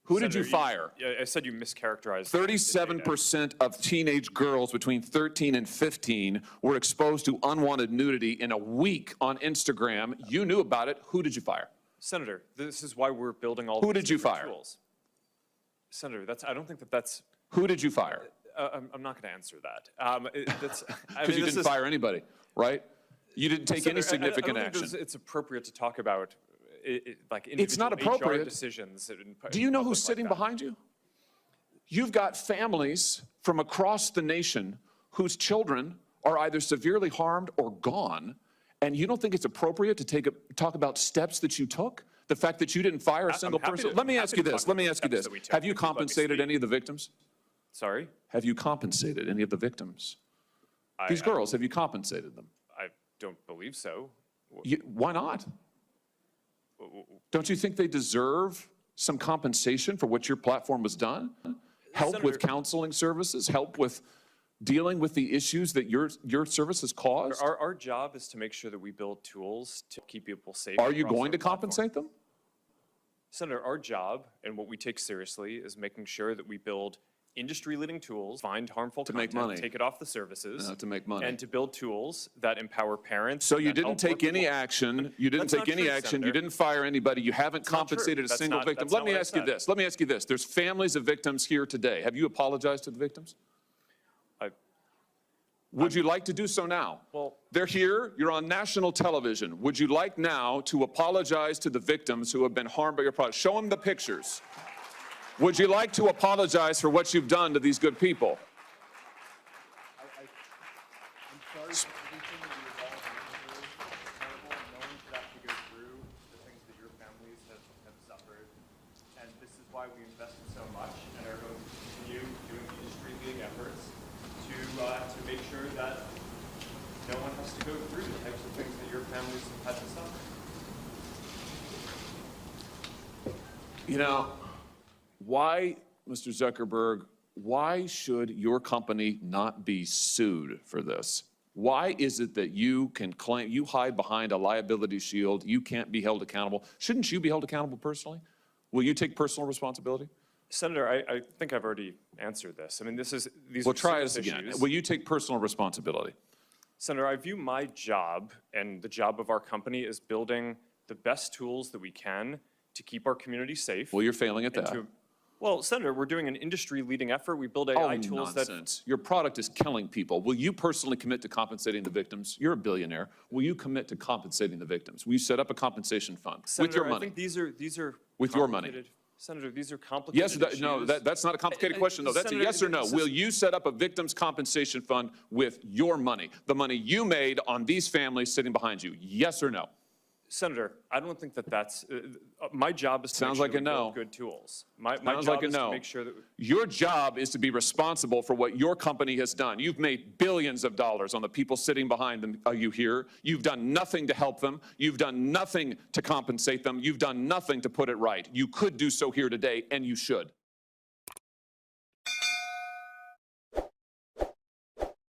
Who did you fire? I said you mischaracterized. 37% of teenage girls between 13 and 15 were exposed to unwanted nudity in a week on Instagram. You knew about it. Who did you fire? Senator, this is why we're building all Who these did you different fire? tools. Senator, I don't think that's. Who did you fire? I'm not going to answer that. Because you didn't fire anybody, right? You didn't take any significant action. It's appropriate to talk about like it's not appropriate. HR decisions. Do you know who's sitting behind you? You've got families from across the nation whose children are either severely harmed or gone, and you don't think it's appropriate to talk about steps that you took? The fact that you didn't fire a single person? Let me ask you this. Have you compensated any of the victims? Sorry? Have you compensated any of the victims? These girls, have you compensated them? I don't believe so. Why not? Don't you think they deserve some compensation for what your platform has done? Help Senator, with counseling services, help with dealing with the issues that your services caused? Our job is to make sure that we build tools to keep people safe. Are you going to compensate them? Senator, our job and what we take seriously is making sure that we build industry-leading tools, find harmful content, make money. take it off the services, To make money. and to build tools that empower parents. So you didn't take any action. You didn't take any action. You didn't fire anybody. You haven't compensated a single victim. Let me ask you this. Let me ask you this. There's families of victims here today. Have you apologized to the victims? Would you like to do so now? Well, they're here. You're on national television. Would you like now to apologize to the victims who have been harmed by your product? Show them the pictures. Would you like to apologize for what you've done to these good people? I'm sorry for everything that you've all been through. It's terrible. No one should have to go through the things that your families have suffered. And this is why we invested so much and are going to continue doing industry-leading efforts to make sure that no one has to go through the types of things that your families have had to suffer. You know, why, Mr. Zuckerberg, why should your company not be sued for this? Why is it that you can claim, you hide behind a liability shield, you can't be held accountable? Shouldn't you be held accountable personally? Will you take personal responsibility? Senator, I think I've already answered this. I mean, these well, are try this serious again. issues. Will you take personal responsibility? Senator, I view my job and the job of our company as building the best tools that we can to keep our community safe. Well, you're failing at that. Well, Senator, we're doing an industry-leading effort. We build AI tools nonsense. Your product is killing people. Will you personally commit to compensating the victims? You're a billionaire. Will you commit to compensating the victims? Will you set up a compensation fund Senator, with your money? I think these are with your money. Senator, these are complicated issues. No, that's not a complicated question, though. That's Senator, a yes or no. Will you set up a victims compensation fund with your money, the money you made on these families sitting behind you? Yes or no? Senator, I don't think that's my job is to Sounds make sure like a no. build good tools. My Sounds job like a is no. to make sure that your job is to be responsible for what your company has done. You've made billions of dollars on the people sitting behind them. Are you here? You've done nothing to help them. You've done nothing to compensate them. You've done nothing to put it right. You could do so here today, and you should.